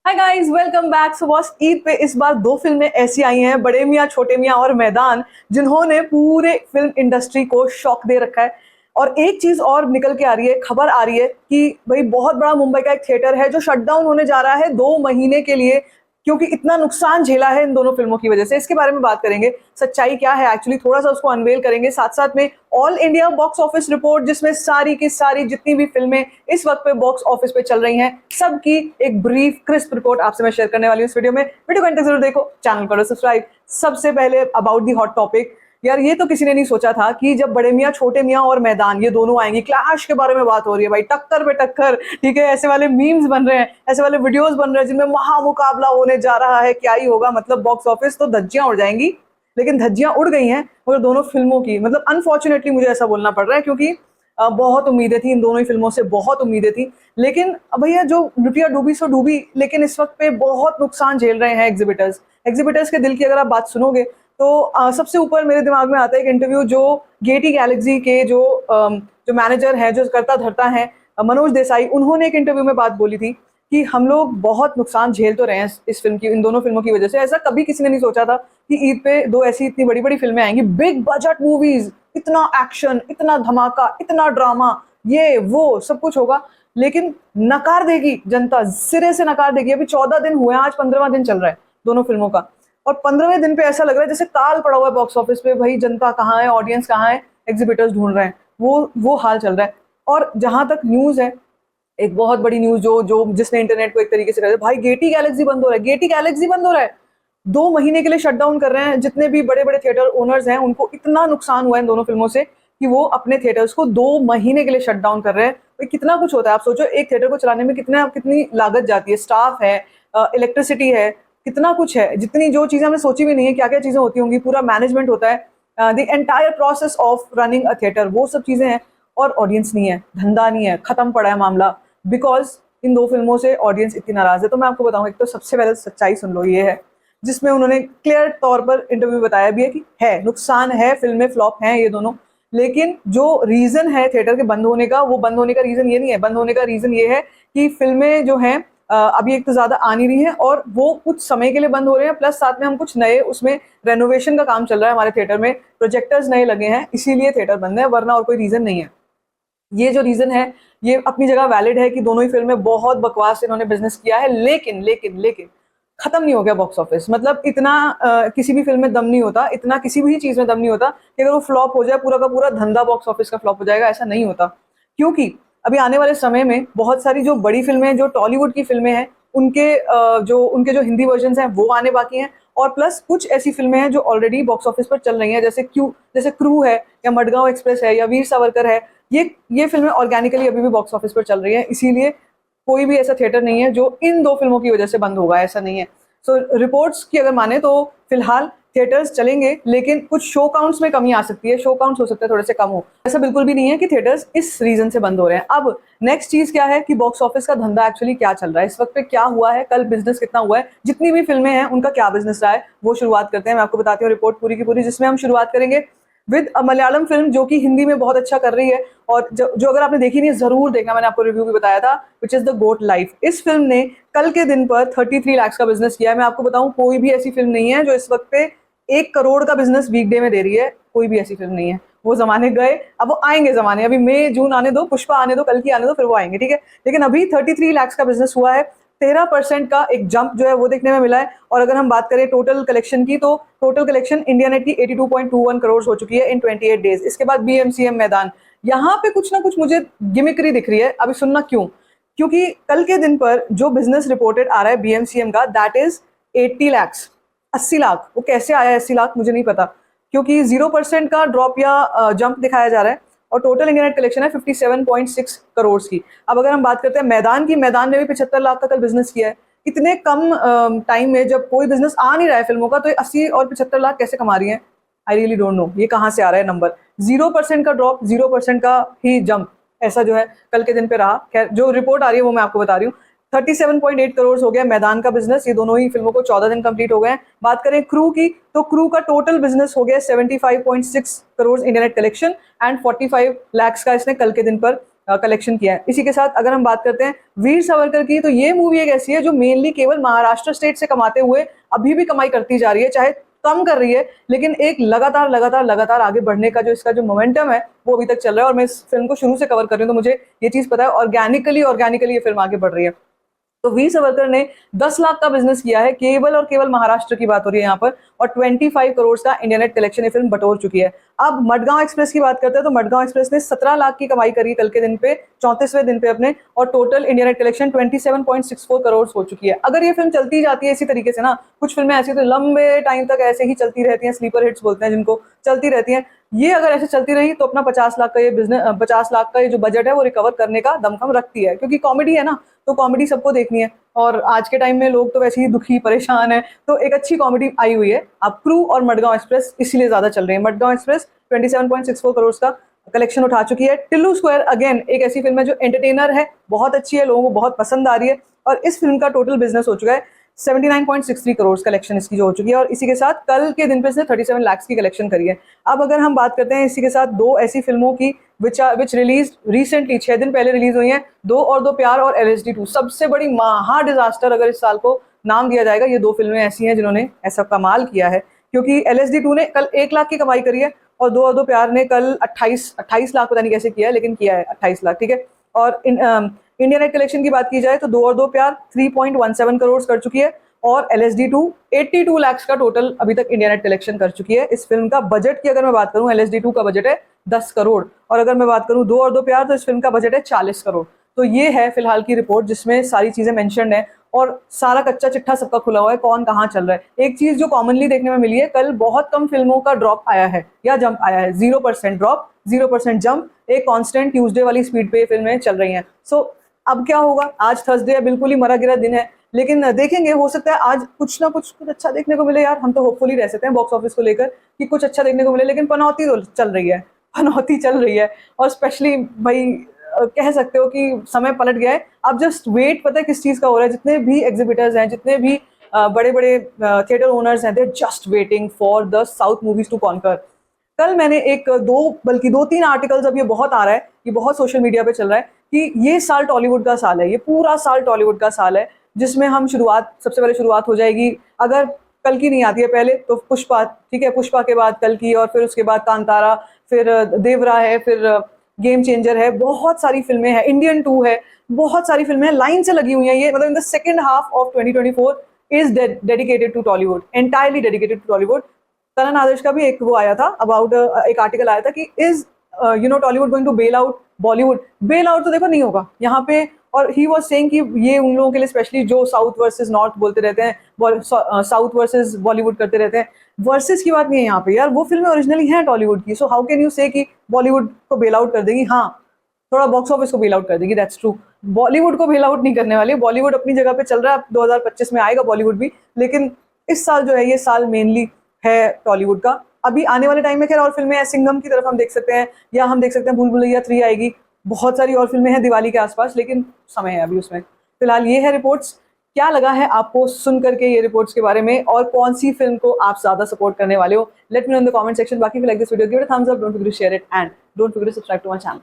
Hi guys, welcome back. So boss, Eid पे इस बार दो फिल्में ऐसी आई हैं, बड़े मियाँ छोटे मियाँ और मैदान, जिन्होंने पूरे फिल्म इंडस्ट्री को शॉक दे रखा है। और एक चीज और निकल के आ रही है, खबर आ रही है कि भाई बहुत बड़ा मुंबई का एक थिएटर है जो शट डाउन होने जा रहा है 2 महीने के लिए, क्योंकि इतना नुकसान झेला है इन दोनों फिल्मों की वजह से। इसके बारे में बात करेंगे, सच्चाई क्या है एक्चुअली, थोड़ा सा उसको अनवेल करेंगे। साथ साथ में all India box office report, जिसमें सारी की सारी जितनी भी फिल्में इस वक्त पे बॉक्स ऑफिस पे चल रही हैं, सबकी एक ब्रीफ क्रिस्प रिपोर्ट आपसे मैं शेयर करने वाली हूँ इस वीडियो में। वीडियो को अंत तक जरूर देखो, चैनल करो सब्सक्राइब। सबसे पहले अबाउट दी हॉट टॉपिक, यार ये तो किसी ने नहीं सोचा था कि जब बड़े मियाँ छोटे मियाँ और मैदान ये दोनों आएंगी, क्लैश के बारे में बात हो रही है भाई, टक्कर पे टक्कर, ठीक है। ऐसे वाले मीम्स बन रहे हैं, ऐसे वाले वीडियोस बन रहे हैं जिनमें महामुकाबला होने जा रहा है। क्या ही होगा, मतलब बॉक्स ऑफिस तो धज्जियां उड़ जाएंगी। लेकिन धज्जियां उड़ गई हैं मगर दोनों फिल्मों की, मतलब अनफॉर्चुनेटली मुझे ऐसा बोलना पड़ रहा है, क्योंकि बहुत उम्मीदें थी इन दोनों ही फिल्मों से, बहुत उम्मीदें थी। लेकिन भैया जो लुटिया डूबी सो डूबी, लेकिन इस वक्त पे बहुत नुकसान झेल रहे हैं एग्जिबिटर्स। एग्जिबिटर्स के दिल की अगर आप बात सुनोगे तो सबसे ऊपर मेरे दिमाग में आता है एक इंटरव्यू जो गेटी गैलेक्सी के जो मैनेजर है, जो करता धरता है, मनोज देसाई, उन्होंने एक इंटरव्यू में बात बोली थी कि हम लोग बहुत नुकसान झेल तो रहे हैं इस फिल्म की, इन दोनों फिल्मों की वजह से। ऐसा कभी किसी ने नहीं सोचा था कि ईद पे दो ऐसी इतनी बड़ी बड़ी फिल्में आएंगी, बिग बजट मूवीज, इतना एक्शन, इतना धमाका, इतना ड्रामा, ये वो सब कुछ होगा। लेकिन नकार देगी जनता, सिरे से नकार देगी। अभी 14 दिन हुए हैं, आज 15वां दिन चल रहा है दोनों फिल्मों का, और 15वें दिन पे ऐसा लग रहा है जैसे काल पड़ा हुआ है बॉक्स ऑफिस पे। भाई जनता कहाँ है, ऑडियंस कहाँ है, एग्जिबिटर्स ढूंढ रहे हैं, वो हाल चल रहा है। और जहां तक न्यूज है, एक बहुत बड़ी न्यूज जो जो जिसने इंटरनेट को एक तरीके से कर दिया, भाई गेटी गैलेक्सी बंद हो रहा है, गेटी गैलेक्सी बंद हो रहा है। 2 महीने के लिए शट डाउन कर रहे हैं। जितने भी बड़े बड़े थिएटर ओनर्स हैं उनको इतना नुकसान हुआ है इन दोनों फिल्मों से कि वो अपने थिएटर्स को 2 महीने के लिए शट डाउन कर रहे हैं। भाई कितना कुछ होता है, आप सोचो एक थिएटर को चलाने में कितनी लागत जाती है, स्टाफ है, इलेक्ट्रिसिटी है, कितना कुछ है, जितनी जो चीजें हमने सोची भी नहीं है, क्या क्या चीजें होती होंगी, पूरा मैनेजमेंट होता है, the entire process of running a theatre, वो सब चीजें हैं। और ऑडियंस नहीं है, धंधा नहीं है, खत्म पड़ा है मामला, बिकॉज इन दो फिल्मों से ऑडियंस इतनी नाराज है। तो मैं आपको बताऊं, एक तो सबसे पहले सच्चाई सुन लो, ये है जिसमें उन्होंने क्लियर तौर पर इंटरव्यू में बताया भी है कि है नुकसान है, फिल्में फ्लॉप हैं ये दोनों। लेकिन जो रीजन है थिएटर के बंद होने का, वो बंद होने का रीजन ये नहीं है। बंद होने का रीजन ये है कि फिल्में जो हैं अभी एक तो ज्यादा आ नहीं रही है, और वो कुछ समय के लिए बंद हो रहे हैं, प्लस साथ में हम कुछ नए, उसमें रेनोवेशन का काम चल रहा है हमारे थिएटर में, प्रोजेक्टर्स नए लगे हैं, इसीलिए थिएटर बंद है, वरना और कोई रीजन नहीं है। ये जो रीजन है ये अपनी जगह वैलिड है कि दोनों ही फिल्में बहुत बकवास इन्होंने बिजनेस किया है, लेकिन लेकिन लेकिन खत्म नहीं हो गया बॉक्स ऑफिस। मतलब इतना किसी भी फिल्म में दम नहीं होता, इतना किसी भी चीज में दम नहीं होता कि अगर वो फ्लॉप हो जाए पूरा का पूरा धंधा बॉक्स ऑफिस का फ्लॉप हो जाएगा, ऐसा नहीं होता। क्योंकि अभी आने वाले समय में बहुत सारी जो बड़ी फिल्में, जो टॉलीवुड की फिल्में हैं, उनके जो हिंदी वर्जन हैं वो आने बाकी हैं। और प्लस कुछ ऐसी फिल्में हैं जो ऑलरेडी बॉक्स ऑफिस पर चल रही हैं, जैसे क्रू है, या मडगांव एक्सप्रेस है, या वीर सावरकर है। ये फिल्में ऑर्गेनिकली अभी भी बॉक्स ऑफिस पर चल रही हैं, इसीलिए कोई भी ऐसा थिएटर नहीं है जो इन दो फिल्मों की वजह से बंद होगा, ऐसा नहीं है। सो रिपोर्ट्स की अगर माने तो फिलहाल थिएटर्स चलेंगे, लेकिन कुछ शो काउंट्स में कमी आ सकती है, शो काउंट्स हो सकते हैं थोड़े से कम हो। ऐसा बिल्कुल भी नहीं है कि थिएटर्स इस रीजन से बंद हो रहे हैं। अब नेक्स्ट चीज क्या है कि बॉक्स ऑफिस का धंधा एक्चुअली क्या चल रहा है इस वक्त पे, क्या हुआ है, कल बिजनेस कितना हुआ है, जितनी भी फिल्में हैं उनका क्या बिजनेस रहा है, वो शुरुआत करते हैं। मैं आपको बताती हूँ रिपोर्ट पूरी की पूरी, जिसमें हम शुरुआत करेंगे विद मलयालम फिल्म जो कि हिंदी में बहुत अच्छा कर रही है, और जो अगर आपने देखी नहीं है जरूर देखना, मैंने आपको रिव्यू भी बताया था, which is the goat life. इस फिल्म ने कल के दिन पर 33 लाख का बिजनेस किया है। मैं आपको बताऊं, कोई भी ऐसी फिल्म नहीं है जो इस वक्त पे 1 करोड़ का बिजनेस वीकडे में दे रही है, कोई भी ऐसी फिल्म नहीं है। वो जमाने गए, अब वो आएंगे जमाने, अभी मई जून आने दो, पुष्पा आने दो, कल की आने दो, फिर वो आएंगे, ठीक है। लेकिन अभी 33 लाख का बिजनेस हुआ है, 13% का एक जंप जो है वो देखने में मिला है। और अगर हम बात करें टोटल कलेक्शन की, तो टोटल कलेक्शन इंडिया नेट की 82.21 करोड़ हो चुकी है इन 28 डेज। इसके बाद बीएमसीएम मैदान, यहाँ पे कुछ ना कुछ मुझे गिमिक्री दिख रही है। अभी सुनना क्यों, क्योंकि कल के दिन पर जो बिजनेस रिपोर्टेड आ रहा है बीएमसीएम का, दैट इज 80 लाख, 80 लाख। वो कैसे आया 80 लाख मुझे नहीं पता, क्योंकि 0% का ड्रॉप या जंप दिखाया जा रहा है, और टोटल इंडिया नेट कलेक्शन है 57.6 करोड़ की। अब अगर हम बात करते हैं मैदान की, मैदान ने भी 75 लाख का कल बिजनेस किया है। इतने कम टाइम में जब कोई बिजनेस आ नहीं रहा है फिल्मों का, तो 80 और 75 लाख कैसे कमा रही है? आई रियली डोंट नो, ये कहाँ से आ रहा है नंबर। 0% का ड्रॉप, 0% का ही जंप, ऐसा जो है कल के दिन पे रहा। खैर जो रिपोर्ट आ रही है वो मैं आपको बता रही हूँ। 37.8 करोड़ हो गया मैदान का बिजनेस, ये दोनों ही फिल्मों को 14 दिन कंप्लीट हो गए हैं। बात करें क्रू की, तो क्रू का टोटल बिजनेस हो गया 75.6 crore India net collection, and 45 lakh का इसने कल के दिन पर कलेक्शन किया है। इसी के साथ अगर हम बात करते हैं वीर सावरकर की, तो ये मूवी एक ऐसी है जो मेनली केवल महाराष्ट्र स्टेट से कमाते हुए अभी भी कमाई करती जा रही है, चाहे कम कर रही है, लेकिन एक लगातार लगातार लगातार आगे बढ़ने का जो इसका जो मोमेंटम है वो अभी तक चल रहा है। और मैं इस फिल्म को शुरू से कवर कर रही हूँ, तो मुझे ये चीज पता है, ऑर्गेनिकली ऑर्गेनिकली ये फिल्म आगे बढ़ रही है। तो वीर सावरकर ने 10 लाख का बिजनेस किया है, केवल और केवल महाराष्ट्र की बात हो रही है यहाँ पर, और 25 करोड़ का इंडिया नेट कलेक्शन ये फिल्म बटोर चुकी है। अब मडगांव एक्सप्रेस की बात करते हैं, तो मडगांव एक्सप्रेस ने 17 लाख की कमाई करी कल के दिन पे, 34वें दिन पे अपने, और total India net collection 27.64 crore हो चुकी है। अगर ये फिल्म चलती जाती है इसी तरीके से ना, कुछ फिल्में ऐसी तो लंबे टाइम तक ऐसे ही चलती रहती हैं, स्लीपर हिट्स बोलते हैं जिनको, चलती रहती हैं, ये अगर ऐसे चलती रही तो अपना 50 लाख का ये बिजनेस, 50 लाख का ये जो बजट है वो रिकवर करने का दमखम रखती है, क्योंकि कॉमेडी है ना, तो कॉमेडी सबको देखनी है, और आज के टाइम में लोग तो वैसे ही दुखी परेशान है, तो एक अच्छी कॉमेडी आई हुई है। अब क्रू और मडगांव एक्सप्रेस इसीलिए ज्यादा चल रही है। मडगांव एक्सप्रेस 27.64 करोड़ का कलेक्शन उठा चुकी है। टिल्लू स्क्वायर अगेन एक ऐसी फिल्म है जो एंटरटेनर है, बहुत अच्छी है, लोगों को बहुत पसंद आ रही है, और इस फिल्म का टोटल बिजनेस हो चुका है 79.63 करोड़ कलेक्शन इसकी जो हो चुकी है, और इसी के साथ कल के दिन पे इसने 37 लाख की कलेक्शन करी है। अब अगर हम बात करते हैं इसी के साथ दो ऐसी फिल्मों की विच रिलीज रिसेंटली 6 दिन पहले रिलीज हुई है, दो और दो प्यार और LSD2, सबसे बड़ी महा डिजास्टर अगर इस साल को नाम दिया जाएगा, ये दो फिल्में ऐसी हैं जिन्होंने ऐसा कमाल किया है, क्योंकि LSD2 ने कल 1 लाख की कमाई करी है, और दो और दो प्यार ने कल 28 लाख, पता नहीं कैसे किया है, लेकिन किया है 28 लाख, ठीक है। और इंडिया नेट कलेक्शन की बात की जाए तो दो और दो प्यार 3.17 करोड़ कर चुकी है, और LSD2 82 लाख का टोटल अभी तक इंडिया नेट कलेक्शन कर चुकी है। इस फिल्म का बजट की अगर मैं बात करूं, LSD2 का बजट है 10 करोड़, और अगर मैं बात करूं दो और दो प्यार, तो इस फिल्म का बजट है 40 करोड़। तो ये है फिलहाल की रिपोर्ट जिसमें सारी चीजें मेंशन्ड है, और सारा कच्चा चिट्ठा सबका खुला हुआ है, कौन कहाँ चल रहा है। एक चीज जो कॉमनली देखने में मिली है, कल बहुत कम फिल्मों का ड्रॉप आया है या जंप आया है, 0% ड्रॉप, 0% जंप, एक कांस्टेंट ट्यूसडे वाली स्पीड पे फिल्में चल रही हैं। सो अब क्या होगा, आज थर्सडे है, बिल्कुल ही मरा गिरा दिन है, लेकिन देखेंगे, हो सकता है आज कुछ ना कुछ अच्छा देखने को मिले यार। हम तो होपफुली रह सकते हैं बॉक्स ऑफिस को लेकर कि कुछ अच्छा देखने को मिले, लेकिन पनौती तो चल रही है, पनौती चल रही है, और स्पेशली भाई कह सकते हो कि समय पलट गया है। अब जस्ट वेट, पता है किस चीज का हो रहा है, जितने भी एग्जिबिटर्स हैं, जितने भी बड़े बड़े थिएटर ओनर्स हैं, they just waiting for the south movies to conquer. कल मैंने बल्कि दो तीन आर्टिकल्स, अब ये बहुत आ रहा है, ये बहुत सोशल मीडिया पे चल रहा है कि ये साल टॉलीवुड का साल है, ये पूरा साल टॉलीवुड का साल है, जिसमें हम सबसे पहले शुरुआत हो जाएगी, अगर कल की नहीं आती है पहले तो पुष्पा, ठीक है, पुष्पा के बाद कल की, और फिर उसके बाद कांतारा, फिर देवरा है, फिर गेम चेंजर है, बहुत सारी फिल्में हैं, इंडियन 2 है, बहुत सारी फिल्में लाइन से लगी हुई हैं। ये मतलब in the second half of 2024 is dedicated to Tollywood, entirely dedicated to Tollywood. तलन आदर्श का भी एक वो आया था अबाउट, एक आर्टिकल आया था कि is Tollywood going to bail out Bollywood. Bail out तो देखो नहीं होगा यहाँ पे, और ही वॉज सेइंग कि ये उन लोगों के लिए स्पेशली जो साउथ वर्सेस नॉर्थ बोलते रहते हैं, साउथ वर्सेस बॉलीवुड करते रहते हैं, वर्सेस की बात नहीं है यहाँ पे यार, वो फिल्में ओरिजिनली हैं टॉलीवुड की, सो हाउ कैन यू से कि बॉलीवुड को बेल आउट कर देगी। हाँ, थोड़ा बॉक्स ऑफिस को बेल आउट कर देगी, दैट्स ट्रू, बॉलीवुड को बेल आउट नहीं करने वाली, बॉलीवुड अपनी जगह पे चल रहा है, 2025 में आएगा बॉलीवुड भी, लेकिन इस साल जो है ये साल मेनली है टॉलीवुड का। अभी आने वाले टाइम में खैर और फिल्में हैं, सिंघम की तरफ हम देख सकते हैं, या हम देख सकते हैं भूल भुलैया 3 आएगी, बहुत सारी और फिल्में हैं दिवाली के आसपास, लेकिन समय है अभी उसमें। फिलहाल ये है रिपोर्ट्स। क्या लगा है आपको सुन करके ये रिपोर्ट्स के बारे में, और कौन सी फिल्म को आप ज्यादा सपोर्ट करने वाले हो, let me know in the comment section. बाकी like this video, give it a thumbs up, don't forget to share it, and don't forget to subscribe to my channel.